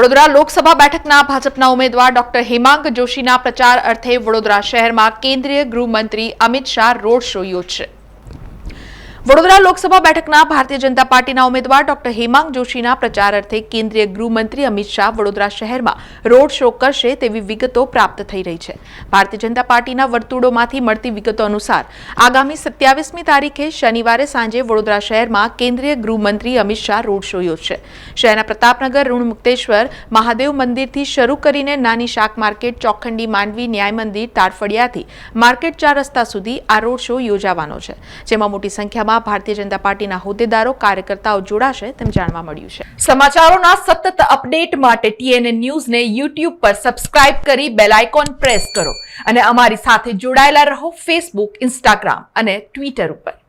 વડોદરા લોકસભા બેઠકના ભાજપના ઉમેદવાર ડોક્ટર હેમાંગ જોશીના પ્રચાર અર્થે વડોદરા શહેરમાં કેન્દ્રીય ગૃહમંત્રી અમિત શાહ રોડ શો યોજશે। વડોદરા લોકસભા બેઠકના ભારતીય જનતા પાર્ટીના ઉમેદવાર ડોક્ટર હેમાંગ જોશીના પ્રચાર અર્થે કેન્દ્રીય ગૃહમંત્રી અમિત શાહ વડોદરા શહેરમાં રોડ શો કરશે તેવી વિગતો પ્રાપ્ત થઈ રહી છે। ભારતીય જનતા પાર્ટીના વર્તુળોમાંથી મળતી વિગતો અનુસાર આગામી 27મી તારીખે શનિવારે સાંજે વડોદરા શહેરમાં કેન્દ્રીય ગૃહમંત્રી અમિત શાહ રોડ શો યોજશે। શહેરના પ્રતાપનગર ઋણમુક્તેશ્વર મહાદેવ મંદિરથી શરૂ કરીને નાની શાક માર્કેટ ચોખંડી માંડવી ન્યાય મંદિર તારફળિયાથી માર્કેટ 4 રસ્તા સુધી આ રોડ શો યોજાવાનો છે, જેમાં મોટી સંખ્યામાં ભારતીય જનતા પાર્ટીના હોદ્દેદારો કાર્યકર્તાઓ જોડાશે તેમ જાણવા મળ્યું છે। સમાચારોના સતત અપડેટ માટે TNN ન્યૂઝને YouTube પર સબસ્ક્રાઇબ કરી બેલ આઇકોન પ્રેસ કરો અને અમારી સાથે જોડાયેલા રહો Facebook, Instagram અને Twitter ઉપર।